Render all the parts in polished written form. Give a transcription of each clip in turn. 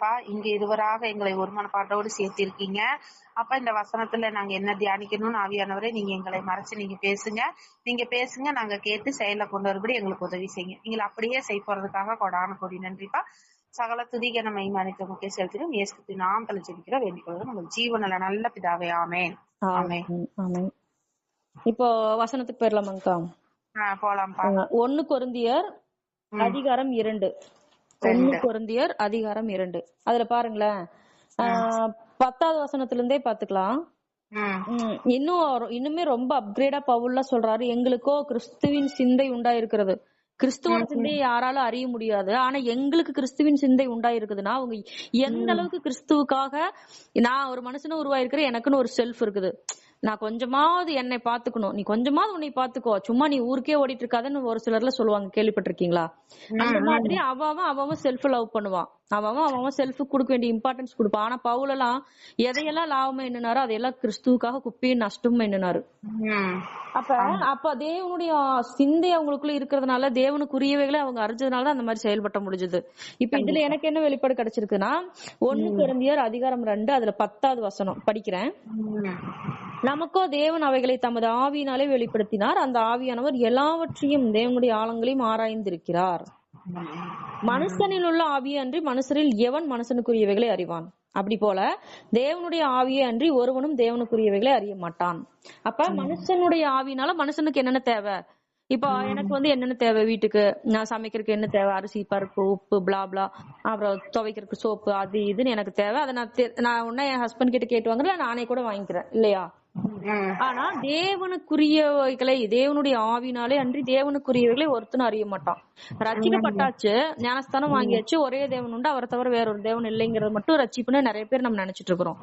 அப்பா இங்க இதுவராக எங்களை ஒரு மனப்பாட்டோடு சேர்த்திருக்கீங்க. அப்பா இந்த வசனத்துல நாங்க என்ன தியானிக்கணும்னு ஆவியானவரே நீங்க எங்களை மறைச்சு நீங்க பேசுங்க, நாங்க கேட்டு செயல கொண்டு வரபடி எங்களுக்கு உதவி செய்யுங்க. நீங்க அப்படியே செய்ய போறதுக்காக கொடான கொடி நன்றிப்பா. சகல துதிக நம்ம மனித முக்கிய செலுத்திடும் இயேசு நாமத்துல ஜெபிக்கிற வேண்டிக் கொள்கிறோம் நம்ம ஜீவனில நல்ல பிதாவே. ஆமென். ஆமென். இப்போ வசனத்துக்கு போயிடலாமாங்கக்கா? போலாம்ப்பா. 1 கொரிந்தியர் அதிகாரம் 2. 1 கொரிந்தியர் அதிகாரம் 2. அதுல பாருங்களேன், 10வது வசனத்துல இருந்தே பாத்துக்கலாம். இன்னுமே ரொம்ப அப்கிரேடா பவுல்ல சொல்றாரு, எங்களுக்கோ கிறிஸ்துவின் சிந்தை உண்டாயிருக்கிறது. கிறிஸ்துவோட சிந்தையை யாராலும் அறிய முடியாது. ஆனா எங்களுக்கு கிறிஸ்துவின் சிந்தை உண்டாயிருக்குதுன்னா அவங்க எந்த அளவுக்கு கிறிஸ்துவுக்காக, நான் ஒரு மனுஷனும் உருவாயிருக்கிறேன், எனக்குன்னு ஒரு செல்ஃப் இருக்குது, நான் கொஞ்சமாவது என்னை பாத்துக்கணும், நீ கொஞ்சமாவது உன்னை பாத்துக்கோ, சும்மா நீ ஊருக்கே ஓடிட்டு இருக்காதுன்னு ஒரு சிலர்ல சொல்லுவாங்க, கேள்விப்பட்டிருக்கீங்களா? அந்த மாதிரி அவன் செல்ஃப் லவ் பண்ணுவான், அவன் செல்ஃபுக்கு கொடுக்க வேண்டிய இம்பார்ட்டன்ஸ் கொடுப்பான். ஆனா பவுலெல்லாம் எதையெல்லாம் லாபமா எண்ணினாரோ அதையெல்லாம் கிறிஸ்துவுக்காக குப்பையும் நஷ்டமும் எண்ணினாரு. அப்ப தேவனுடைய சிந்தை அவங்களுக்குள்ள இருக்கிறதுனால, தேவனுக்குரியவைகளை அவங்க அறிஞ்சதுனாலதான் அந்த மாதிரி செயல்பட்ட முடிஞ்சது. இப்ப இதுல எனக்கு என்ன வெளிப்பாடு கிடைச்சிருக்குன்னா, 1 கொரிந்தியர் அதிகாரம் 2 அதுல 10வது வசனம் படிக்கிறேன். நமக்கோ தேவன் அவைகளை தமது ஆவியினாலே வெளிப்படுத்தினார், அந்த ஆவியானவர் எல்லாவற்றையும் தேவனுடைய ஆழங்களையும் ஆராய்ந்திருக்கிறார். மனுஷனில் உள்ள ஆவியே அன்றி மனுஷரில் எவன் மனுஷனுக்குரியவைகளை அறிவான்? அப்படி போல தேவனுடைய ஆவியே அன்றி ஒருவனும் தேவனுக்குரியவைகளை அறிய மாட்டான். அப்ப மனுஷனுடைய ஆவினால மனுஷனுக்கு என்னென்ன தேவை? இப்போ எனக்கு என்னென்ன தேவை, வீட்டுக்கு நான் சமைக்கிறதுக்கு என்ன தேவை, அரிசி பருப்பு உப்பு பிளா பிளா, அப்புறம் துவைக்கிறதுக்கு சோப்பு அது இதுன்னு எனக்கு தேவை. அதை நான் உடனே என் ஹஸ்பண்ட் கிட்ட கேட்டு வாங்குறேன், நானே கூட வாங்கிக்கிறேன் இல்லையா? ஆனா தேவனுக்குரியவைகளை தேவனுடைய ஆவினாலே அன்றி தேவனுக்குரியவைகளை ஒருத்தனும் அறிய மாட்டான். ரட்சிக்கப்பட்டாச்சு, ஞானஸ்தானம் வாங்கியாச்சு, ஒரே தேவன் உண்டு, அவரை தவிர வேற ஒரு தேவன் இல்லைங்கிறது மட்டும் ரட்சிப்புன்னு நிறைய பேர் நம்ம நினைச்சிட்டு இருக்கிறோம்.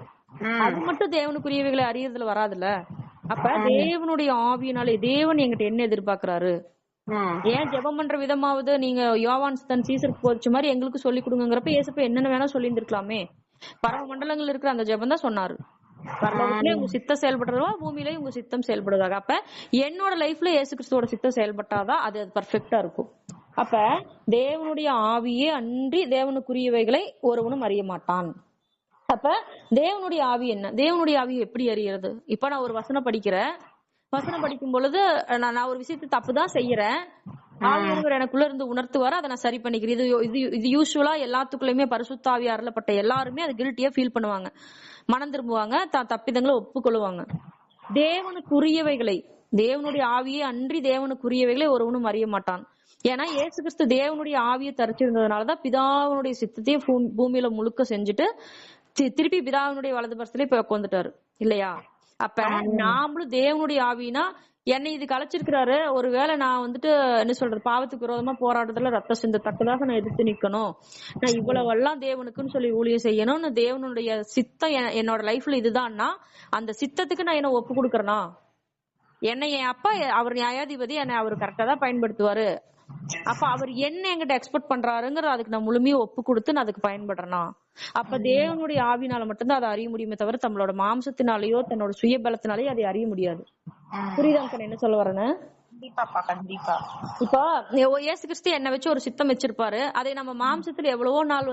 அது மட்டும் தேவனுக்குரியவைகளை அறியறதுல வராதுல்ல. அப்ப தேவனுடைய ஆவியினாலே தேவன் எங்கிட்ட என்ன எதிர்பார்க்கிறாரு, ஏன் ஜெபம் பண்ற விதமாவது நீங்க யோவான் தன் சீசருக்கு போச்சு மாதிரி எங்களுக்கு சொல்லி கொடுங்கிறப்ப ஏசப்ப என்னென்ன வேணா சொல்லி இருந்திருக்கலாமே. பரம மண்டலங்கள் இருக்கிற அந்த ஜெபம் தான் சொன்னாரு, பரலோகத்திலே உங்க சித்தம் செயல்படுறதா பூமியிலேயே உங்க சித்தம் செயல்படுறதாக. அப்ப என்னோட லைஃப்ல இயேசு கிறிஸ்துவோட சித்தம் செயல்பட்டாதான் அது பர்ஃபெக்டா இருக்கும். அப்ப தேவனுடைய ஆவியே அன்றி தேவனுக்குரியவைகளை ஒருவனும் அறிய மாட்டான். அப்ப தேவனுடைய ஆவி என்ன, தேவனுடைய ஆவி எப்படி அறியறது? இப்ப நான் ஒரு வசனம் படிக்கும் பொழுது நான் ஒரு விஷயத்தை தப்புதான் செய்யறேன், ஆவியானவர் எனக்குள்ள இருந்து உணர்த்துவாரு, அதை நான் சரி பண்ணிக்கிறேன். இது யூசுவலா எல்லாத்துக்குள்ளயுமே பரிசுத்த ஆவியா அருளப்பட்ட எல்லாருமே அது கில்ட்டியா ஃபீல் பண்ணுவாங்க, மனம் திரும்புவாங்க, தப்பிதங்களை ஒப்புக்கொள்ளுவாங்க. தேவனுக்குரியவைகளை தேவனுடைய ஆவியே அன்றி தேவனுக்குரியவைகளை ஒருவனும் அறிய மாட்டான். ஏன்னா இயேசு கிறிஸ்து தேவனுடைய ஆவியை தரிச்சிருந்ததுனாலதான் பிதாவினுடைய சித்தத்தையே பூமியில முழுக்க செஞ்சுட்டு திருப்பி பிதாவினுடைய வலது பரிசுல இப்ப உட்காந்துட்டாரு இல்லையா? அப்ப நாமளும் தேவனுடைய ஆவினா என்னை இது கலைச்சிருக்கிறாரு, ஒருவேளை நான் என்ன சொல்றது, பாவத்துக்கு விரோதமா போராட்டத்துல ரத்த சிந்த தக்கதாக நான் எதிர்த்து நிக்கணும், நான் இவ்வளவு எல்லாம் தேவனுக்குன்னு சொல்லி ஊழியம் செய்யணும்னு தேவனுடைய சித்தம் என்னோட லைஃப்ல இதுதான்னா, அந்த சித்தத்துக்கு நான் என்ன ஒப்பு கொடுக்கறேனா? என்னை என் அப்பா அவர் நியாயாதிபதி, என்னை அவர் கரெக்டா தான் பயன்படுத்துவாரு. அப்ப அவர் என்ன என்கிட்ட எக்ஸ்பெக்ட் பண்றாருங்கிற அதுக்கு நான் முழுமையா ஒப்பு கொடுத்து நான் அதுக்கு பயன்படுறேனா? அப்ப தேவனுடைய ஆவினால மட்டும்தான் அதை அறிய முடியுமே தவிர நம்மளோட மாம்சத்தினாலேயோ தன்னோட சுய பலத்தினாலேயோ அதை அறிய முடியாது. புரியுதாங்க என்ன சொல்ல வரேன்னு? கண்டிப்பா. இப்போ இயேசு கிறிஸ்து என்ன வச்சு ஒரு சித்தம் வச்சிருப்பாரு, அதை நம்ம மாம்சத்துல எவ்வளவோ நாள்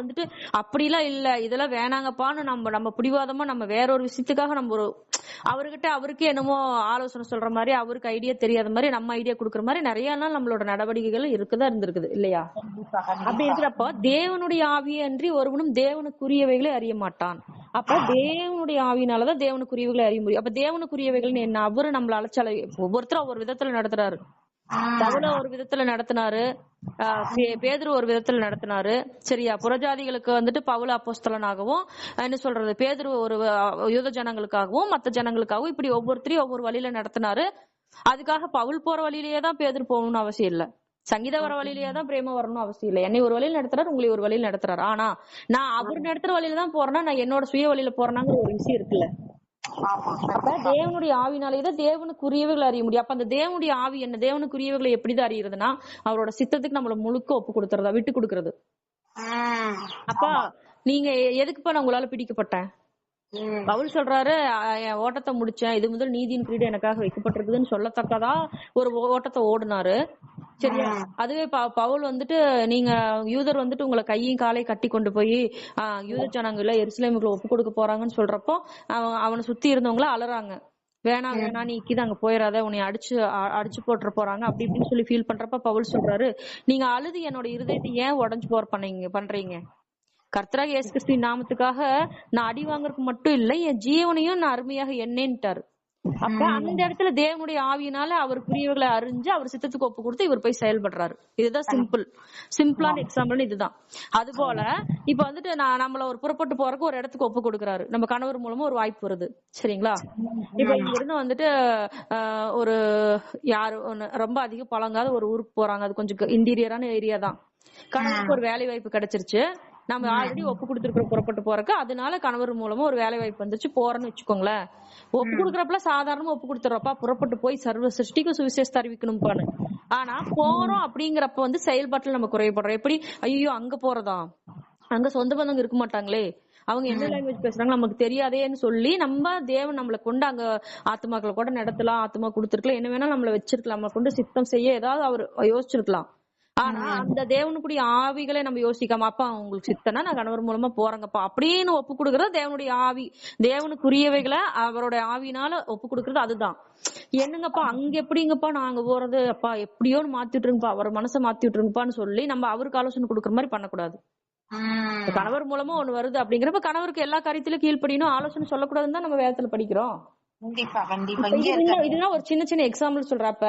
அப்படிலாம் இல்ல, இதெல்லாம் வேணாங்கப்பான்னு நம்ம பிடிவாதமா நம்ம வேற ஒரு விஷயத்துக்காக நம்ம அவருக்கே என்னமோ ஆலோசனை சொல்ற மாதிரி, அவருக்கு ஐடியா தெரியாத மாதிரி நம்ம ஐடியா குடுக்கற மாதிரி நிறைய நாள் நம்மளோட நடவடிக்கைகள் இருக்குதா இருந்திருக்குது இல்லையா? அப்படி இருக்கிறப்போ தேவனுடைய ஆவியே அன்றி ஒருவனும் தேவனுக்குரியவைகளை அறிய மாட்டான். அப்ப தேவனுடைய ஆவியினாலதான் தேவனுக்குரியவைகளை அறிய முடியும். அப்ப தேவனுக்குரியவைகள் என்ன, அவரு நம்மள அழைச்சால ஒவ்வொருத்தரும் ஒவ்வொரு விதத்துல நடத்துறாரு. பவுல ஒரு விதத்துல நடத்தினாரு, பேதுரு ஒரு விதத்துல நடத்தினாரு சரியா? புறஜாதிகளுக்கு பவுல அப்போஸ்தலனாகவும், என்ன சொல்றது, பேதுரு ஒரு யூத ஜனங்களுக்காகவும் மத்த ஜனங்களுக்காகவும் இப்படி ஒவ்வொருத்தரையும் ஒவ்வொரு வழியில நடத்தினாரு. அதுக்காக பவுல் போற வழியிலேயே தான் பேதுரு போகணும்னு அவசியம் இல்ல, சங்கீத வர வழியிலேயே தான் பிரேம வரணும் அவசியம் இல்லை. என்னை ஒரு வழியில் நடத்துறாரு, உங்களை ஒரு வழியில் நடத்துறாரு. ஆனா நான் அவர் நடத்துற வழியில தான் போறேன்னா நான் என்னோட சுய வழியில போறேனாங்கிற ஒரு விஷயம் இருக்குல்ல. அப்ப தேவனுடைய ஆவினாலேதான் தேவனுக்குரியவைகளை அறிய முடியும். அப்ப அந்த தேவனுடைய ஆவி என்ன, தேவனுக்குரியவைகளை எப்படிதான் அறியறதுன்னா அவரோட சித்தத்துக்கு நம்மள முழுக்க ஒப்பு கொடுத்துறதா, விட்டு கொடுக்கறது. அப்பா நீங்க எதுக்குப்பா நான் உங்களால பிடிக்கப்பட்டேன்? பவுல் சொல்றாரு, என் ஓட்டத்தை முடிச்சேன், இது முதல் நீதியின் கிரீடம் எனக்காக வைக்கப்பட்டிருக்குதுன்னு சொல்லத்தக்கதா ஒரு ஓட்டத்தை ஓடுனாரு. சரியா? அதுவே பவுல் வந்துட்டு நீங்க யூதர் வந்துட்டு உங்களை கையும் காலையும் கட்டி கொண்டு போய் யூத ஜனங்களை எருசலேமுக்குள்ள ஒப்பு கொடுக்க போறாங்கன்னு சொல்றப்போ அவனை சுத்தி இருந்தவங்கள அலறாங்க. வேணாம் வேணாம், நீ இக்கிது அங்க போயிடாத, உன்னை அடிச்சு போட்டுற போறாங்க அப்படி இப்படின்னு சொல்லி ஃபீல் பண்றப்ப பவுல் சொல்றாரு, நீங்க அழுது என்னோட இருதயத்தை ஏன் உடஞ்சு பண்றீங்க? கர்த்தராக இயேசு கிறிஸ்துவின் நாமத்துக்காக நான் அடி வாங்குறதுக்கு மட்டும் இல்ல, என் ஜீவனையும் நான் அருமையாக எண்ணேன்ட்டாரு. அப்ப அந்த இடத்துல தேவனுடைய ஆவியினால அவருக்குரியவர்களை அறிஞ்சு அவர் சித்தத்துக்கு ஒப்பு கொடுத்து இவர் போய் செயல்படுறாரு. இதுதான் சிம்பிளான எக்ஸாம்பிள் இதுதான். அது போல இப்ப வந்துட்டு நம்மள ஒரு புறப்பட்டு போறதுக்கு ஒரு இடத்துக்கு ஒப்பு கொடுக்குறாரு. நம்ம கணவர் மூலமா ஒரு வாய்ப்பு வருது, சரிங்களா? இப்ப இங்க இருந்து வந்துட்டு ஒரு யாரு ரொம்ப அதிக பழங்காத ஒரு ஊருக்கு போறாங்க. அது கொஞ்சம் இன்டீரியரான ஏரியா தான். கணவருக்கு ஒரு வேலை வாய்ப்பு கிடைச்சிருச்சு. நம்ம ஆல்ரெடி ஒப்பு கொடுத்துருக்கிற புறப்பட்டு போறக்கு, அதனால கணவர் மூலமா ஒரு வேலை வாய்ப்பு வந்துச்சு, போறோம்னு வச்சுக்கோங்களேன். ஒப்பு கொடுக்கறப்பல சாதாரணமா ஒப்பு கொடுத்துறப்பா, புறப்பட்டு போய் சர்வ சிருஷ்டிக்கு சுவிசேஷத்தை அறிவிக்கணும்பான்னு. ஆனா போறோம் அப்படிங்கிறப்ப வந்து செயல்பாட்டுல நம்ம குறைபடுறோம். எப்படி, ஐயோ அங்க போறதா, அங்க சொந்த பந்தங்க இருக்க மாட்டாங்களே, அவங்க என்ன லாங்குவேஜ் பேசுறாங்க நமக்கு தெரியாதேன்னு சொல்லி நம்ம தேவன் நம்மளை கொண்டு அங்க ஆத்மாக்களை கூட நடத்தலாம், ஆத்மா கொடுத்துருக்கலாம், என்ன வேணா நம்மள வச்சிருக்கலாம், நம்மளை கொண்டு சித்தம் செய்ய ஏதாவது அவர் யோசிச்சிருக்கலாம். ஆனா அந்த தேவனுக்குரிய ஆவிகளை நம்ம யோசிக்காம, அப்பா உங்களுக்கு சித்தனா நான் கணவர் மூலமா போறேங்கப்பா அப்படின்னு ஒப்பு கொடுக்கறது தேவனுடைய ஆவி, தேவனுக்குரியவைகளை அவருடைய ஆவினால ஒப்பு கொடுக்கறது. அதுதான் என்னங்கப்பா அங்க எப்படிங்கப்பா நாங்க போறது, அப்பா எப்படியோன்னு மாத்தி விட்டுருங்கப்பா, அவர் மனசை மாத்தி விட்டுருங்கப்பான்னு சொல்லி நம்ம அவருக்கு ஆலோசனை கொடுக்குற மாதிரி பண்ணக்கூடாது. கணவர் மூலமா ஒண்ணு வருது அப்படிங்கிறப்ப கணவருக்கு எல்லா காரியத்திலும் கீழ்ப்படியணும், ஆலோசனை சொல்லக்கூடாதுன்னு தான் நம்ம வேதத்துல படிக்கிறோம். இதுதான் ஒரு சின்ன சின்ன எக்ஸாம்பிள் சொல்றப்ப,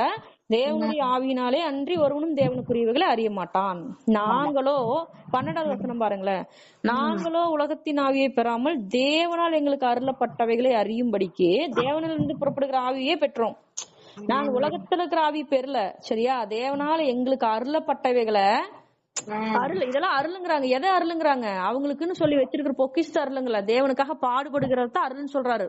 தேவனுடைய ஆவியினாலே அன்றி ஒருவனும் தேவனுக்குரியவைகளை அறிய மாட்டான். நாங்களோ 12வது வசனம் பாருங்களேன், நாங்களோ உலகத்தின் ஆவியை பெறாமல் தேவனால் எங்களுக்கு அருளப்பட்டவைகளை அறியும்படிக்கு தேவனிலிருந்து புறப்படுகிற ஆவியே பெற்றோம். நாங்க உலகத்துல இருக்கிற ஆவி பெறல, சரியா? தேவனால எங்களுக்கு அருளப்பட்டவைகளை இதெல்லாம் அருளுங்கிறாங்க. எதை அருளுங்கிறாங்க? அவங்களுக்குன்னு சொல்லி வச்சிருக்கிற பொக்கிஷத்தை அருளுங்களா, தேவனுக்காக பாடுபடுகிறத அருள்னு சொல்றாரு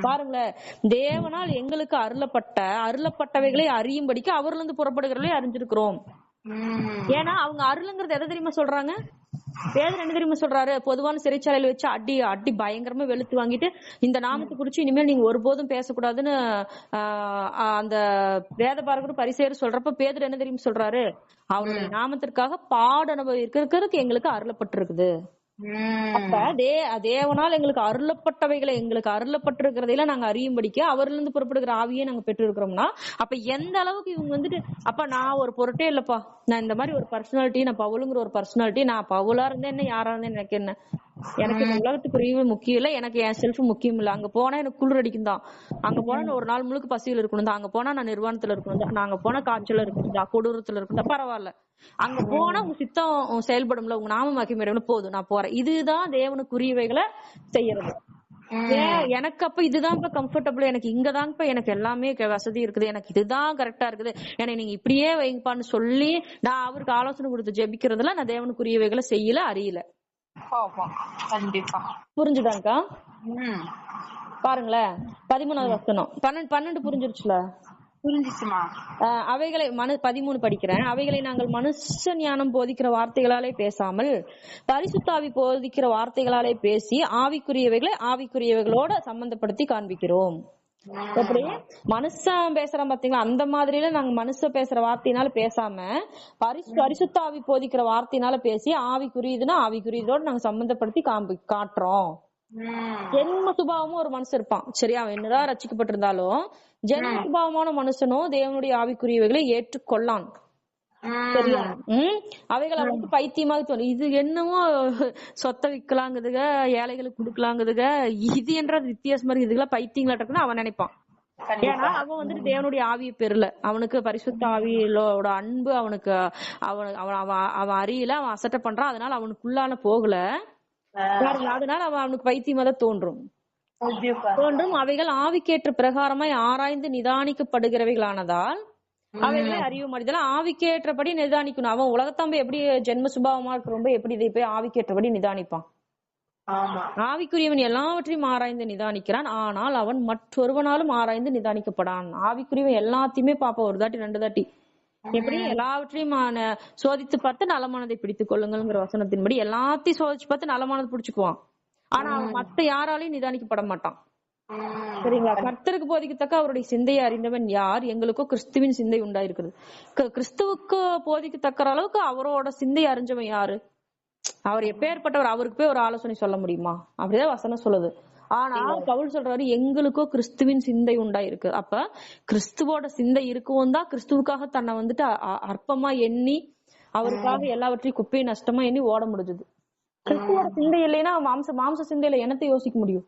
பாருங்களேன். தேவனால் எங்களுக்கு அருளப்பட்டவைகளை அறியும்படிக்கு அவர்ல இருந்து புறப்படுகிறவர்களே அறிஞ்சிருக்கிறோம். ஏன்னா அவங்க அருளுங்கிறது எதை தெரியுமா சொல்றாங்க? பேதர் என்ன தெரியுமா சொல்றாரு? பொதுவான சிறைச்சாலையில வச்சு அடி பயங்கரமா வெளுத்து வாங்கிட்டு, இந்த நாமத்தை குறிச்சு இனிமேல் நீங்க ஒருபோதும் பேசக்கூடாதுன்னு அந்த வேத பாரகரும் பரிசேயரும் சொல்றப்ப பேதர் என்ன தெரியுமா சொல்றாரு? அவருடைய நாமத்திற்காக பாட அனுபவிக்கிறதுக்கு எங்களுக்கு அருளப்பட்டிருக்குது. அப்ப தேவனால் எங்களுக்கு அருளப்பட்டிருக்கிறதையில நாங்க அறியும்படிக்க அவர்ல இருந்து புறப்படுகிற ஆவியே நாங்க பெற்று இருக்கிறோம்னா, அப்ப எந்த அளவுக்கு இவங்க வந்துட்டு, அப்ப நான் ஒரு பொருட்டே இல்லப்பா, நான் இந்த மாதிரி ஒரு பர்சனாலிட்டி, நான் பவுலுங்கிற ஒரு பர்சனாலிட்டி, நான் பவுலா இருந்தேன் என்ன, யாரா இருந்தேன் எனக்கு என்ன, எனக்கு இந்த உலகத்துக்குரிய முக்கியம் இல்ல, எனக்கு என் செல்ஃப் முக்கியம் இல்ல. அங்க போனா எனக்கு குளிர் அடிக்கும் தான், அங்க போனா ஒரு நாள் முழுக்க பசியில் இருக்கணும் தான், அங்க போனா நான் நிர்வாணத்துல இருக்கணும் தான், நாங்க போனா காய்ச்சல் இருக்கணும் தான், கொடூரத்துல இருக்கணும் தான், பரவாயில்ல. அங்க போனா உங்க சித்தம் செயல்படும்ல, உங்க நாம மகிமையிடும், போதும் நான் போறேன். இதுதான் தேவனுக்குரியவைகளை செய்யறது. எனக்கு அப்ப இதுதான் கம்ஃபர்டபுள், எனக்கு இங்கதான்ப்பா எனக்கு எல்லாமே வசதி இருக்குது, எனக்கு இதுதான் கரெக்டா இருக்குது, எனக்கு நீங்க இப்படியே வைங்கப்பான்னு சொல்லி நான் அவருக்கு ஆலோசனை கொடுத்து ஜெபிக்கிறதுல நான் தேவனுக்குரியவைகளை செய்யல, அறியல. புரிஞ்சுதாங்கக்கா? பாருங்களேன் 13வது வசனம் 12 புரிஞ்சிருச்சுல? புரிஞ்சிச்சுமா? அவைகளை 13 படிக்கிறேன். அவைகளை நாங்கள் மனுஷ ஞானம் போதிக்கிற வார்த்தைகளாலே பேசாமல் பரிசுத்தாவி போதிக்கிற வார்த்தைகளாலே பேசி ஆவிக்குரியவைகளோட சம்பந்தப்படுத்தி காண்பிக்கிறோம். எப்படி மனுஷன் பேசுறான் பாத்தீங்களா, அந்த மாதிரில நாங்க மனுஷ பேசுற வார்த்தையினால பேசாம பரிசுத்தாவி போதிக்கிற வார்த்தையினால பேசி ஆவிக்குரியதோட நாங்க சம்பந்தப்படுத்தி காட்டுறோம். ஜென்ம சுபாவமும் ஒரு மனுஷன் இருப்பான், சரியா? அவன் என்னதான் ரட்சிக்கப்பட்டிருந்தாலும் ஜென்ம சுபாவமான மனுஷனும் தேவனுடைய ஆவிக்குரியவைகளை ஏற்றுக்கொள்ளான், சரியா? அவைகள் அவனுக்கு பைத்தியமாக தோணும். இது என்னமோ சொத்தை விக்கலாங்குதுக, ஏழைகளுக்கு கொடுக்கலாங்குதுக, இது என்ற வித்தியாசமா இருக்கு, இதுக்கெல்லாம் பைத்தியங்களா இருக்குன்னு அவன் நினைப்பான். ஏன்னா அவன் வந்துட்டு தேவனுடைய ஆவியை பெறல, அவனுக்கு பரிசுத்த ஆவியோட அன்பு அவனுக்கு அவன் அறியல, அவன் அசட்டை பண்றான், அதனால அவனுக்குள்ளான போகல, அதனால அவனுக்கு பைத்தியமா தான் தோன்றும். அவைகள் ஆவிக்கேற்ற பிரகாரமாய் ஆராய்ந்து நிதானிக்கப்படுகிறவைகளானதால் அவைகளை அறிவு மாட்டேன். ஆவிக்கேற்றபடி நிதானிக்கணும். அவன் உலகத்தாம்பு எப்படி ஜென்ம சுபாவமா இருக்கிற எப்படி இதை போய் ஆவிக்கேற்றபடி நிதானிப்பான்? ஆவிக்குரியவன் எல்லாவற்றையும் ஆராய்ந்து நிதானிக்கிறான், ஆனால் அவன் மற்றொருவனாலும் ஆராய்ந்து நிதானிக்கப்படான். ஆவிக்குரியவன் எல்லாத்தையுமே பாப்பான், ஒரு தாட்டி 2 தாட்டி. எப்படி எல்லாவற்றையும் சோதித்து பார்த்து நலமானதை பிடித்துக் கொள்ளுங்கிற வசனத்தின்படி எல்லாத்தையும் சோதிச்சு பார்த்து நலமானதை பிடிச்சுக்குவான். ஆனா அவன் மத்த யாராலையும் நிதானிக்கப்பட மாட்டான். சரிங்களா? கர்த்தருக்கு போதிக்கத்தக்க அவருடைய சிந்தையை அறிந்தவன் யார்? எங்களுக்கோ கிறிஸ்துவின் சிந்தை உண்டாயிருக்கிறது. கிறிஸ்துவுக்கு போதிக்கத்தக்க அளவுக்கு அவரோட சிந்தை அறிஞ்சவன் யாரு? அவர் எப்பேற்பட்டவர்? அவருக்கு போய் ஒரு ஆலோசனை சொல்ல முடியுமா? அப்படிதான் வசனம் சொல்லுது. ஆனா பவுல் சொல்றாரு எங்களுக்கோ கிறிஸ்துவின் சிந்தை உண்டாயிருக்கு. அப்ப கிறிஸ்துவோட சிந்தை இருக்கவும் தான் கிறிஸ்துவுக்காக தன்னை வந்துட்டு அற்பமா எண்ணி அவருக்காக எல்லாவற்றையும் குப்பையை நஷ்டமா எண்ணி ஓட முடிஞ்சது. கிறிஸ்துவோட சிந்தை இல்லைன்னா மாம்ச சிந்தையில என்னத்தை யோசிக்க முடியும்?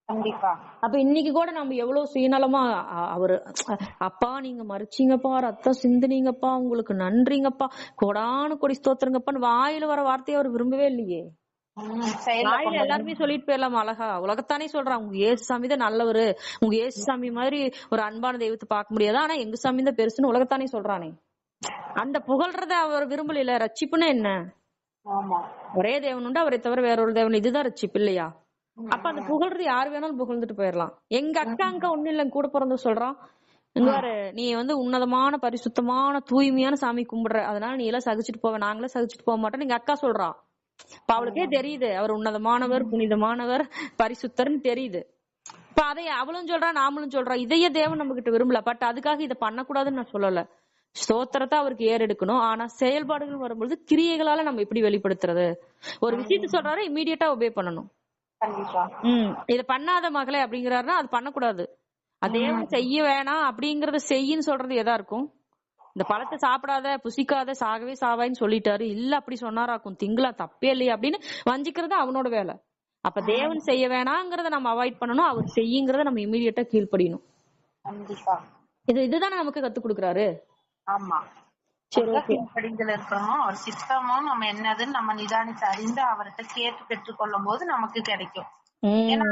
கண்டிப்பா. அப்ப இன்னைக்கு கூட நம்ம எவ்வளவு சுயநலமா அவரு அப்பா நீங்க மறிச்சீங்கப்பா, ரத்தம் சிந்துனீங்கப்பா, உங்களுக்கு நன்றிங்கப்பா, கொடானு கொடி ஸ்தோத்திரங்கப்பான்னு வாயில வர வார்த்தையை அவர் விரும்பவே இல்லையே. வாயில எல்லாருமே சொல்லிட்டு போயிடலாம் அழகா. உலகத்தானே சொல்றான் உங்க ஏசு சாமி தான் நல்லவரு, உங்க ஏசு சாமி மாதிரி ஒரு அன்பான தெய்வத்தை பார்க்க முடியாது, ஆனா எங்க சாமி தான் பெருசுன்னு உலகத்தானே சொல்றானே. அந்த புகழ்றத அவர் விரும்பல. ரட்சிப்புன்னா என்ன? ஒரே தேவன் உண்டு, அவரை தவிர வேற ஒரு தேவன், இதுதான் ரட்சிப்பு இல்லையா? அப்ப அந்த புகழ்றது யாரு வேணாலும் புகழ்ந்துட்டு போயிடலாம். எங்க அக்கா ஒண்ணு இல்ல கூட பிறந்து சொல்றான், நீ உன்னதமான பரிசுத்தமான தூய்மையான சாமி கும்பிடுற, அதனால நீ எல்லாம் சகிச்சுட்டு போவ, நாங்களே சகிச்சுட்டு போக மாட்டோம் எங்க அக்கா சொல்றான். இப்ப அவளுக்கே தெரியுது அவர் உன்னதமானவர், புனிதமானவர், பரிசுத்தர்னு தெரியுது. இப்ப அதை அவளும் சொல்றா, நாமளும் சொல்றோம். இதையே தேவன் நம்ம கிட்ட விரும்பல. பட் அதுக்காக இதை பண்ணக்கூடாதுன்னு நான் சொல்லல. ஸ்தோத்திரத்தை அவருக்கு ஏறெடுக்கணும். ஆனா செயல்பாடுகள் வரும்போது கிரியைகளால நம்ம எப்படி வெளிப்படுத்துறது? ஒரு விஷயத்த சொல்றாரு, இமீடியட்டா ஒபே பண்ணணும். இத பண்ணாத மகளே அப்படிங்கிறாருன்னா அது பண்ணக்கூடாது. அதே செய்ய வேணாம் அப்படிங்கறத செய்யின்னு சொல்றது எதா இருக்கும்? இந்த பழத்தை சாப்பிடாத, புசிக்காத, சாகவே சாவாயின்னு சொல்லிட்டாரு, இல்ல அப்படி சொன்னாராக்கும், திங்கலாம் தப்பே இல்லையா அப்படின்னு வஞ்சிக்கிறது அவனோட வேலை. அப்ப தேவன் செய்ய வேணாங்கிறத நம்ம அவாய்ட் பண்ணணும், அவர் செய்யுங்கிறத நம்ம இமீடியட்டா கீழ்ப்படியணும். இதுதானே நமக்கு கத்து கொடுக்குறாரு. ஆமா, படிகள் இருக்கணும். அவர் சித்தமும் நம்ம என்னதுன்னு நம்ம நிதானித்து அறிந்து அவர்கிட்ட கேட்டு பெற்றுக்கொள்ளும் போது நமக்கு கிடைக்கும். ஏன்னா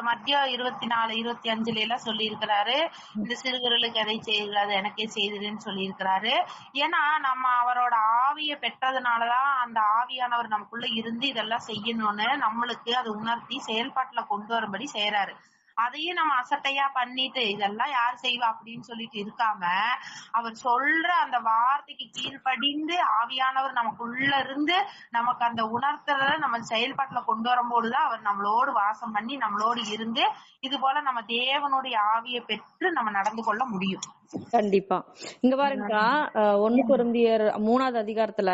மத்திய 24:25 எல்லாம் சொல்லி இருக்கிறாரு, இந்த சிறுவர்களுக்கு எதை செய்யாது எனக்கே செய்ததுன்னு சொல்லி இருக்கிறாரு. ஏன்னா நம்ம அவரோட ஆவியை பெற்றதுனாலதான் அந்த ஆவியானவர் நமக்குள்ள இருந்து இதெல்லாம் செய்யணும்னு நம்மளுக்கு அது உணர்த்தி செயல்பாட்டுல கொண்டு வரும்படி செய்யறாரு. அதையும் நம்ம அசட்டையா பண்ணிட்டு இதெல்லாம் யார் செய்வா அப்படின்னு சொல்லிட்டு இருக்காம அவர் சொல்ற அந்த வார்த்தைக்கு கீழ்படிந்து ஆவியானவர் நமக்குள்ள இருந்து நமக்கு அந்த உணர்த்துறத நம்ம செயல்பாட்டுல கொண்டு வரும்போதுதான் அவர் நம்மளோடு வாசம் பண்ணி நம்மளோடு இருந்து இது போல நம்ம தேவனுடைய ஆவியை பெற்று நம்ம நடந்து கொள்ள முடியும். கண்டிப்பா. இங்க பாருங்கக்கா, 1 கொரிந்தியர் 3வது அதிகாரத்துல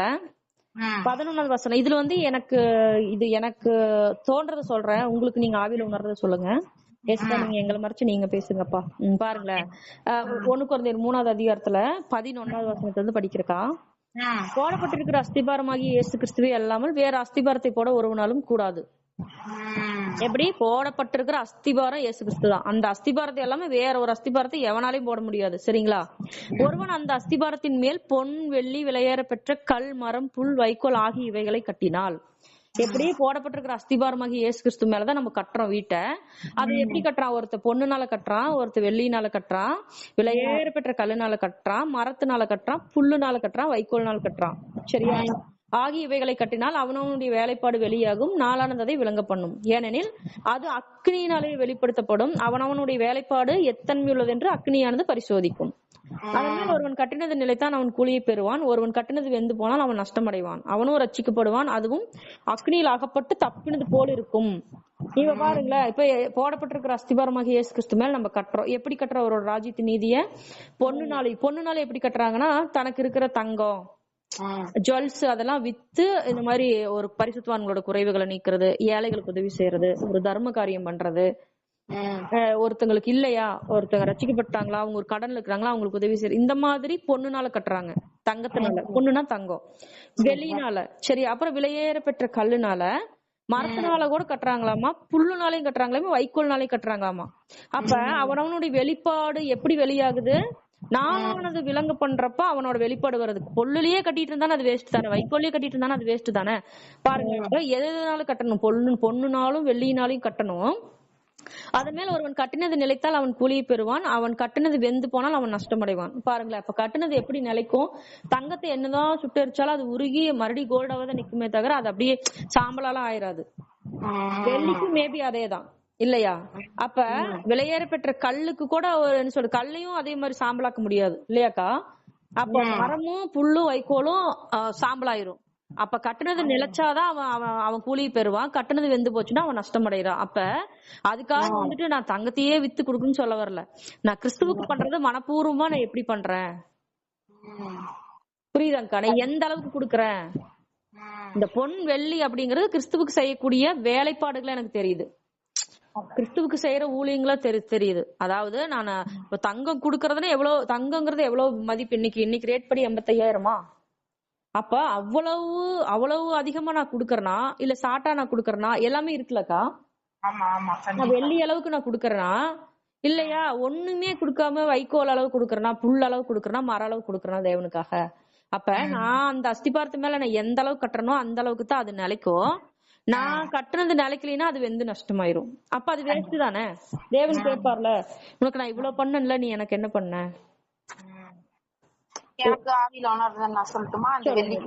11வது வசனம். இதுல எனக்கு தோன்றத சொல்றேன், உங்களுக்கு நீங்க ஆவியில உணர்றத சொல்லுங்க. நீங்க எங்களை மறைச்சு நீங்க பேசுங்கப்பா. பாருங்களேன், 1 கொரிந்தியர் 3வது அதிகாரத்துல 11வது வசனத்துல படிக்கிறக்கா, போடப்பட்டிருக்கிற அஸ்திபாரமாகிய இயேசு கிறிஸ்துவே அல்லாமல் வேற அஸ்திபாரத்தை போட ஒருவனாலும் கூடாது. எப்படி? போடப்பட்டிருக்கிற அஸ்திபாரம் இயேசு கிறிஸ்து தான். அந்த அஸ்திபாரத்தை எல்லாமே வேற ஒரு அஸ்திபாரத்தை எவனாலையும் போட முடியாது. சரிங்களா? ஒருவன் அந்த அஸ்திபாரத்தின் மேல் பொன், வெள்ளி, விலையேற பெற்ற கல், மரம், புல், வைக்கோல் ஆகிய இவைகளை கட்டினால், எப்படி போடப்பட்டிருக்கிற அஸ்திபாரமாகிய இயேசு கிறிஸ்து மேலதான் நம்ம கட்டுறோம் வீட்டை. அது எப்படி கட்டுறான்? ஒருத்த பொண்ணுனால கட்டுறான், ஒருத்த வெள்ளினால கட்டுறான், விலையேற பெற்ற கல்லுனால கட்டுறான், மரத்தினால கட்டுறான், புல்லுனால கட்டுறான், வைக்கோல்னால கட்டுறான். சரியா? ஆகிய இவைகளை கட்டினால் அவனவனுடைய வேலைப்பாடு வெளியாகும், நாளானது அதை விளங்க பண்ணும். ஏனெனில் அது அக்னியினாலே வெளிப்படுத்தப்படும். அவனவனுடைய வேலைப்பாடு எத்தன்மையுள்ளது என்று அக்னியானது பரிசோதிக்கும். அதனால் ஒருவன் கட்டினது நிலைத்தான் அவன் கூலியை பெறுவான். ஒருவன் கட்டினது வெந்து போனால் அவன் நஷ்டமடைவான், அவனும் ரட்சிக்கப்படுவான், அதுவும் அக்னியில் அகப்பட்டு தப்பினது போல் இருக்கும். இவ பாருங்களேன், இப்ப போடப்பட்டிருக்கிற அஸ்திபாரமாக இயேசு கிறிஸ்து மேல நம்ம கட்டுறோம். எப்படி கட்டுறோம்? அவரோட ராஜ்யத்தின் நீதிய பொண்ணுனால எப்படி கட்டுறாங்கன்னா, தனக்கு இருக்கிற தங்கம், ஜுவல்ஸ் அதெல்லாம் வித்து இந்த மாதிரி ஒரு பரிசுத்தவான்களோட குறைவுகளை நீக்கிறது, ஏழைகளுக்கு உதவி செய்யறது, ஒரு தர்ம காரியம் பண்றது, ஒருத்தங்களுக்கு இல்லையா, ஒருத்தங்க ரசிக்கப்பட்டாங்களா, அவங்க ஒரு கடன்ல இருக்கிறாங்களா, அவங்களுக்கு உதவி செய்யறது, இந்த மாதிரி பொண்ணுனால கட்டுறாங்க. தங்கத்தினால, பொண்ணுனா தங்கம், வெள்ளினால, சரி, அப்புறம் விலையேற பெற்ற கல்லுனால, மரத்தினால கூட கட்டுறாங்களாமா, புல்லுனாலையும் கட்டுறாங்களாமா, வைக்கோல்னாலையும் கட்டுறாங்களாமா. அப்ப அவனவனுடைய வெளிப்பாடு எப்படி வெளியாகுது? நானானது விலங்கு பண்றப்ப அவனோட வெளிப்பாடு வருது. பொல்லுலயே கட்டிட்டு இருந்தானே அது வேஸ்ட் தானே, வைக்கோல்லயே கட்டிட்டு இருந்தானே அது வேஸ்ட் தானே. பாருங்க, எதுனாலும் கட்டணும், பொண்ணுனாலும் வெள்ளினாலையும் கட்டணும். அதன் மேல ஒருவன் கட்டினது நிலைத்தால் அவன் கூலியை பெறுவான், அவன் கட்டினது வெந்து போனால் அவன் நஷ்டமடைவான். பாருங்களேன், அப்ப கட்டினது எப்படி நிலைக்கும்? தங்கத்தை என்னதான் சுட்டரிச்சாலும் அது உருகி மறுபடியும் கோல்டாவதான் நிக்குமே தவிர அது அப்படியே சாம்பலாலாம் ஆயிராது. வெள்ளிக்கு மேபி அதேதான் இல்லையா? அப்ப விலையேற பெற்ற கல்லுக்கு கூட என்ன சொல்ற, கல்லையும் அதே மாதிரி சாம்பலாக்க முடியாது இல்லையாக்கா? அப்ப மரமும் புல்லும் வைக்கோலும் சாம்பலாயிரும். அப்ப கட்டுனது நிலைச்சாதான் அவன் அவன் அவன் கூலி பெறுவான். கட்டுனது வெந்து போச்சுன்னா அவன் நஷ்டம் அடைகிறான். அப்ப அதுக்காக வந்துட்டு நான் தங்கத்தையே வித்து கொடுக்குன்னு சொல்ல வரல. நான் கிறிஸ்துவுக்கு பண்றது மனப்பூர்வமா நான் எப்படி பண்றேன் புரியுதாங்கக்கா? நான் எந்த அளவுக்கு கொடுக்கறேன். இந்த பொன் வெள்ளி அப்படிங்கறது கிறிஸ்துவுக்கு செய்யக்கூடிய வேலைப்பாடுகள் எனக்கு தெரியுது. கிறிஸ்துவுக்கு செய்யற ஊழியங்களா தெரியுது. அதாவது நான் இப்ப தங்கம் குடுக்கறதுன்னா எவ்வளவு, தங்கங்கிறது எவ்வளவு மதிப்பு இன்னைக்கு ரேட் படி 85,000. அப்ப அவ்வளவு அதிகமா நான் குடுக்கறேனா இல்ல சாட்டா நான் குடுக்கறேனா எல்லாமே இருக்குல்லக்கா. நான் வெள்ளி அளவுக்கு நான் குடுக்கறேனா இல்லையா, ஒண்ணுமே குடுக்காம வைக்கோல் அளவு குடுக்கறேனா, புல் அளவு குடுக்கறேனா, மர அளவு குடுக்கறேனா தேவனுக்காக. அப்ப நான் அந்த அஸ்திபாரத்து மேல நான் எந்த அளவுக்கு கட்டுறனோ அந்த அளவுக்கு தான் அது நிலைக்கும். நான் கட்டுனது நிலைக்கலைன்னா அது வெந்து நஷ்டமாயிரும். அப்ப அது வேஸ்ட் தானே. தேவன் கேட்பார்ல, உனக்கு நான் இவ்வளவு பண்ணல, நீ எனக்கு என்ன பண்ண?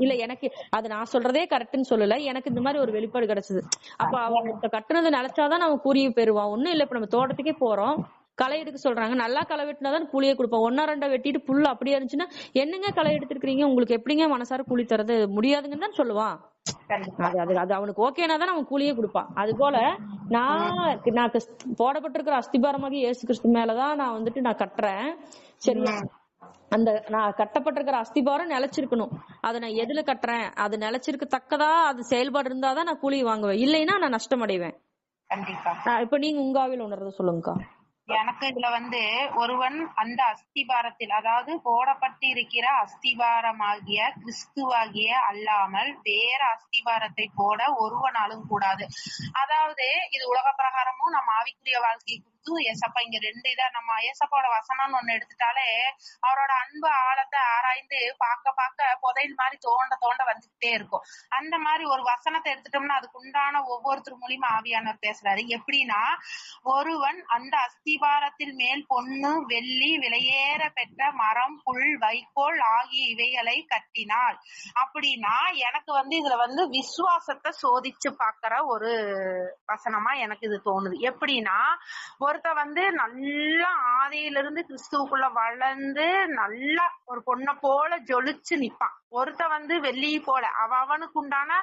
இல்ல எனக்கு அது நான் சொல்றதே கரெக்ட்னு சொல்லல, எனக்கு இந்த மாதிரி ஒரு வெளிப்பாடு கிடைச்சது. அப்ப அவன் கட்டுனது நினைச்சாதான் அவன் கூலியை பெறுவான். ஒண்ணும் இல்ல, இப்ப நம்ம தோட்டத்துக்கே போறோம், களை எடுக்க சொல்றாங்க, நல்லா களை வெட்டினாதான் கூலியை கொடுப்போம். 1-2 வெட்டிட்டு புல்லு அப்படியே இருந்துச்சுன்னா என்னங்க களை எடுத்துருக்கீங்க, உங்களுக்கு எப்படிங்க மனசார கூலி தரது, முடியாதுங்கன்னு தான் சொல்லுவான். அது அவனுக்கு ஓகேனா தான் அவன் கூலியே கொடுப்பான். அது போல நான் போடப்பட்டிருக்கிற அஸ்திபாரமாக இயேசு கிறிஸ்து மேலதான் நான் வந்துட்டு நான் கட்டுறேன். சரியா? அந்த நான் கட்டப்பட்டிருக்கிற அஸ்திபாரம் நிலைச்சிருக்கணும். அதை நான் எதுல கட்டுறேன், அது நிலைச்சிருக்க தக்கதா அது செயல்பாடு இருந்தாதான் நான் கூலி வாங்குவேன், இல்லைன்னா நான் நஷ்டம் அடைவேன். இப்ப நீங்க உங்க ஆவில உணர்றத சொல்லுங்கக்கா. எனக்கு இதுல ஒருவன் அந்த அஸ்திபாரத்தில், அதாவது போடப்பட்டிருக்கிற அஸ்திபாரமாகிய கிறிஸ்துவாகிய அல்லாமல் வேற அஸ்திபாரத்தை போட ஒருவனாலும் கூடாது. அதாவது இது உலக பிரகாரமும் நம்ம ஆவிக்குரிய வாழ்க்கை ஏசப்பா இங்க 2 இதா நம்ம ஏசப்பாவோட வசனம்னு ஒண்ணு எடுத்துட்டாலே அவரோட அன்பு ஆழத்தை ஆராய்ந்து பார்க்க புதையல் மாதிரி தோண்ட வந்துகிட்டே இருக்கும். அந்த மாதிரி ஒரு வசனத்தை எடுத்துட்டோம்னா அதுக்கு உண்டான ஒவ்வொருத்தர் மூலியமா ஆவியானவர் பேசுறாரு. எப்படின்னா, ஒருவன் அந்த அஸ்திபாரத்தில் மேல் பொன்னு வெள்ளி விலையேற பெற்ற மரம் புல் வைக்கோல் ஆகிய இவைகளை கட்டினாள். அப்படின்னா எனக்கு இதுல விசுவாசத்தை சோதிச்சு பாக்குற ஒரு வசனமா எனக்கு இது தோணுது. எப்படின்னா, ஒருத்த நல்லா ஆதியிலிருந்து கிறிஸ்துவுக்குள்ள வளர்ந்து நல்லா ஒரு பொண்ணை போல ஜொலிச்சு நிப்பான். ஒருத்த வெள்ளி போல அவனுக்கு உண்டான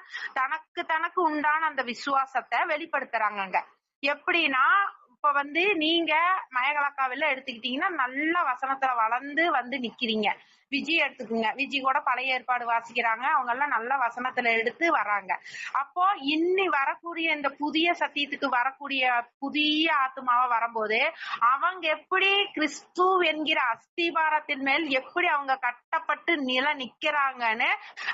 தனக்கு உண்டான அந்த விசுவாசத்தை வெளிப்படுத்துறாங்க. எப்படின்னா, இப்ப நீங்க மயகலக்காவில எடுத்துக்கிட்டீங்கன்னா நல்ல வசனத்துல வளர்ந்து நிக்கிறீங்க. விஜி எடுத்துக்குங்க, விஜி கூட பழைய ஏற்பாடு வாசிக்கிறாங்க, அவங்க எல்லாம் நல்ல வசனத்துல எடுத்து வர்றாங்க. அப்போ இன்னி வரக்கூடிய இந்த புதிய சத்தியத்துக்கு வரக்கூடிய புதிய ஆத்மாவா வரும்போது அவங்க எப்படி கிறிஸ்து என்கிற அஸ்திபாரத்தின் மேல் எப்படி அவங்க கட்டப்பட்டு நிக்கிறாங்கன்னு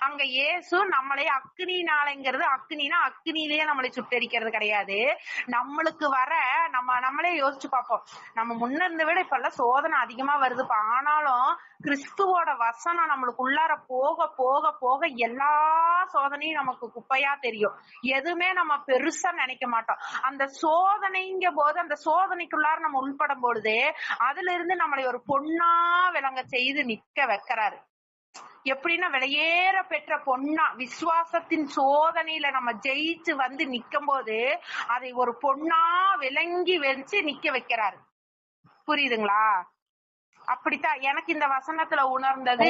அங்க இயேசு நம்மளை அக்னினாலைங்கிறது, அக்னினா அக்னிலேயே நம்மளை சுட்டரிக்கிறது கிடையாது. நம்மளுக்கு வர நம்மளே யோசிச்சு பார்ப்போம். நம்ம முன்ன இருந்த விட இப்ப எல்லாம் சோதனை அதிகமா வருதுப்பா. ஆனாலும் கிறிஸ்துவோட வசனம் நம்மளுக்கு உள்ளார போக போக போக எல்லா சோதனையும் நமக்கு குப்பையா தெரியும். எதுவுமே நம்ம பெருசா நினைக்க மாட்டோம். அந்த சோதனைங்க போது அந்த சோதனைக்குள்ளார நம்ம உள்படும் பொழுது அதுல இருந்து நம்மளை ஒரு பொண்ணா விளங்க செய்து நிக்க வைக்கிறாரு. எப்படின்னா, விலையேற பெற்ற பொண்ணா விசுவாசத்தின் சோதனையில நம்ம ஜெயிச்சு நிக்கும் போது அதை ஒரு பொண்ணா விளங்கி வச்சு நிக்க வைக்கிறாரு. புரியுதுங்களா? அப்படித்தான் எனக்கு இந்த வசனத்துல உணர்ந்தது.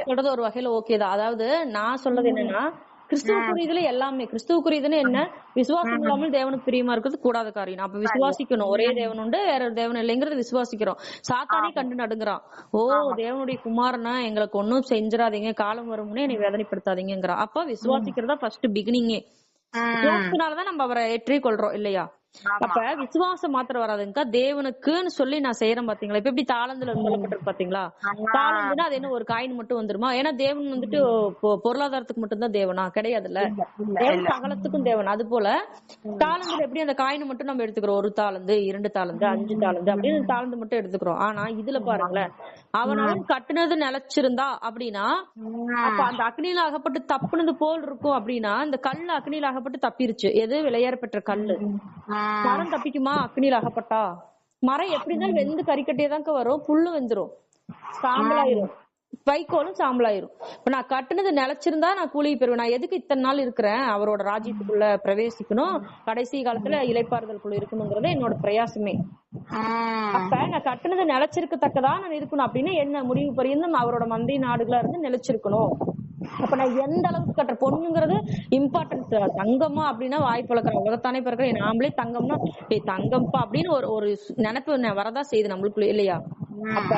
சொல்றது ஒரு வகையில ஓகேதான். அதாவது நான் சொல்றது என்னன்னா, கிறிஸ்துவுக்குரியதுல எல்லாமே, கிறிஸ்துவுக்குரியதுன்னு என்ன, விசுவாசம் இல்லாமல் தேவனுக்கு பிரியமா இருக்கிறது கூடாத காரியம். அப்ப விசுவாசிக்கணும், ஒரே தேவன் உண்டு வேற ஒரு தேவன் இல்லைங்கிறது விசுவாசிக்கிறோம். சாத்தானே கண்டு நடுங்குறான், ஓ தேவனுடைய குமாரனா எங்களுக்கு ஒன்னும் செஞ்சிடாதீங்க, காலம் வரும்னே என்னை வேதனைப்படுத்தாதீங்கிறான். அப்ப விசுவாசிக்கிறதா ஃபர்ஸ்ட் பிகினிங்கே. விசுவாசத்தினாலதான் நம்ம அவரை ஏற்றிக்கொள்றோம் இல்லையா? அப்ப விசுவாசம் மாத்திரம் வராதுங்கக்கா, தேவனுக்குன்னு சொல்லி நான் செய்யறேன் பாத்தீங்களா. இப்ப எப்படி தாளந்துல சொல்லப்பட்டிருக்கு பாத்தீங்களா, தாளந்துன்னா அது என்ன ஒரு காயின் மட்டும் வந்துருமா? ஏன்னா தேவன் பொருளாதாரத்துக்கு மட்டும்தான் தேவனா கிடையாதுல்ல, தேவன் சகலத்துக்கும் தேவன். அது போல தாளந்துல எப்படி அந்த காயின் மட்டும் நம்ம எடுத்துக்கிறோம், 1 தாளந்து 2 தாளந்து 5 தாளந்து அப்படின்னு தாளந்து மட்டும் எடுத்துக்கிறோம். ஆனா இதுல பாருங்களேன், அவன் கட்டுனது நிலைச்சிருந்தா அப்படின்னா அப்ப அந்த அக்னியில அகப்பட்டு தப்புனது போல் இருக்கும். அப்படின்னா இந்த கல்லு அக்னியில அகப்பட்டு தப்பிருச்சு. எது? விலையேற பெற்ற கல்லு. மரம் தப்பிக்குமா அக்னியில அகப்பட்டா? மரம் எப்படி இருந்தாலும் வெந்து கறிக்கட்டியதாங்க வரும், புல்லு வெந்துரும், சாம்பலாயிரும், வைக்கோலும் சாம்பலாயிரும். இப்ப நான் கட்டுனது நிலைச்சிருந்தா நான் கூலியை பெறுவேன். நான் எதுக்கு இத்தனை நாள் இருக்கிறேன்? அவரோட ராஜ்யத்துக்குள்ள பிரவேசிக்கணும், கடைசி காலத்துல இளைப்பாறுதலுக்குள்ள இருக்கணுங்கிறது என்னோட பிரயாசமே. அப்ப நான் கட்டுனது நிலைச்சிருக்கத்தக்கதா நான் இருக்கணும். அப்படின்னா என்ன முடிவு பரியந்தம் அவரோட மந்தை நாடுகளா இருந்து நிலைச்சிருக்கணும். அப்ப நான் எந்த அளவுக்கு கட்டுற பொண்ணுங்கிறது இம்பார்ட்டன்ஸ். தங்கமா அப்படின்னா வாய் பழக்கிற உலகத்தானே பிறக்கிற நாமளே தங்கம்னா தங்கம்ப்பா அப்படின்னு ஒரு நினைப்பு வரதான் செய்யுது நம்மளுக்குள்ள இல்லையா? அப்ப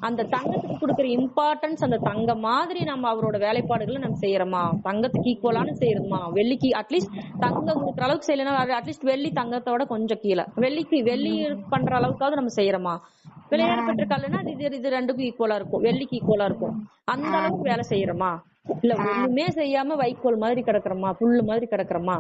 அந்த தங்கத்துக்கு கொடுக்கற இம்பார்ட்டன்ஸ் அந்த தங்க மாதிரி நம்ம அவரோட வேலைப்பாடுகளை நம்ம செய்யறோமா? தங்கத்துக்கு ஈக்குவலான செய்யறோமா? வெள்ளிக்கு அட்லீஸ்ட் தங்கம் கொடுக்குற அளவுக்கு செய்யலன்னா அட்லீஸ்ட் வெள்ளி தங்கத்தோட கொஞ்சம் கீழே வெள்ளி பண்ற அளவுக்காவது நம்ம செய்யறோமா? விளையாட பெற்ற கல்லுன்னா இது ரெண்டுக்கும் ஈக்குவலா இருக்கும், வெள்ளிக்கு ஈக்குவலா இருக்கும். அந்த அளவுக்கு வேலை செய்யறோமா? இல்ல ஒண்ணுமே செய்யாம வைக்கோல் மாதிரி கிடக்குறோமா, புல்லு மாதிரி கிடக்குறோமா?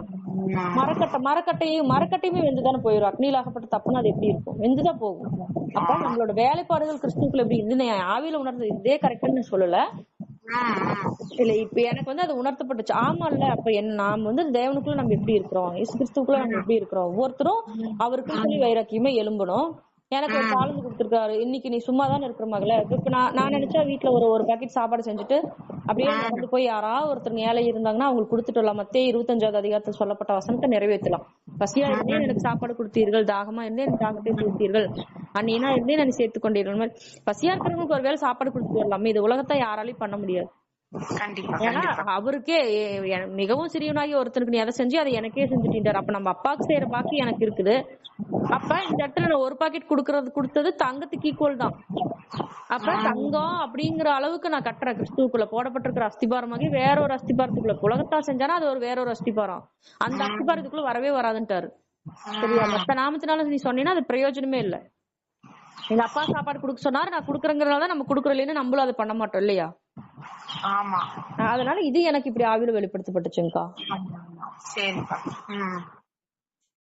மரக்கட்டையுமே வெந்துதானே போயிடும். அக்னியில் ஆகப்பட்ட தப்புனா அது எப்படி இருக்கும்? வெந்துதான் போகும். அப்ப நம்மளோட வேலைப்பாடுகள் கிறிஸ்துக்குள்ள எப்படி இருந்து ஆவியில உணர்ந்து இதே கரெக்ட்னு சொல்லல இல்ல. இப்ப எனக்கு அது உணர்த்தப்பட்டுச்சு. ஆமா இல்ல, அப்ப நாம தேவனுக்குள்ள நம்ம எப்படி இருக்கிறோம், இயேசு கிறிஸ்துக்குள்ள நம்ம எப்படி இருக்கிறோம், ஒவ்வொருத்தரும் அவருக்குன்னு சொல்லி வைராக்கியமே எழும்பணும். எனக்கு ஒரு தாழ்ந்து கொடுத்திருக்காரு, இன்னைக்கு நீ சும்மாதானே இருக்கிற மகள. இப்ப நான் நினைச்சா வீட்டுல ஒரு பாக்கெட் சாப்பாடு செஞ்சுட்டு அப்படியே கொண்டு போய் யாராவது ஒருத்தர் ஏழை இருந்தாங்கன்னா அவங்களுக்கு கொடுத்துட்டு வரலாம். மத்தேயு 25வது அதிகாரத்தில் சொல்லப்பட்ட வசனத்தை நிறைவேற்றலாம். பசியா இருந்தே எனக்கு சாப்பாடு கொடுத்தீர்கள், தாகமா இருந்தே எனக்கு தாகத்தை கொடுத்தீர்கள், அன்னினா இருந்தே நான் சேர்த்துக் கொண்டீர்கள். மாதிரி பசியா இருக்கிறவங்களுக்கு ஒருவேளை சாப்பாடு கொடுத்துட்டு வரலாமே. இது உலகத்தை யாராலையும் பண்ண முடியாது. ஏன்னா அவருக்கே மிகவும் சிறியவனாகி ஒருத்தருக்கு நீ அதை செஞ்சு அதை எனக்கே செஞ்சுட்டாரு. அப்ப நம்ம அப்பாவுக்கு செய்யற பாக்கி எனக்கு இருக்குது. அப்ப இந்த இடத்துல நான் ஒரு பாக்கெட் கொடுத்தது தங்கத்துக்கு ஈக்குவல் தான். அப்ப தங்கம் அப்படிங்கிற அளவுக்கு நான் கட்டுறேன். கிறிஸ்துவுக்குள்ள போடப்பட்டிருக்கிற அஸ்திபாரமாகி வேற ஒரு அஸ்திபாரத்துக்குள்ள உலகத்தா செஞ்சானா அது வேற ஒரு அஸ்திபாரம். அந்த அஸ்திபாரத்துக்குள்ள வரவே வராதுன்ட்டாரு. சரியா? மத்த நாமத்தினால நீ சொன்னீங்கன்னா அது பிரயோஜனமே இல்லை. எங்க அப்பா சாப்பாடு கொடுக்க சொன்னாரு, நான் கொடுக்குறேங்கிறதால நம்ம கொடுக்குறோம், நம்மளும் அதை பண்ண மாட்டோம் இல்லையா? ஆமா. அதனால இது எனக்கு இப்படி ஆவியில வெளிப்படுத்தப்பட்டுச்சுங்கக்கா. சரிப்பா.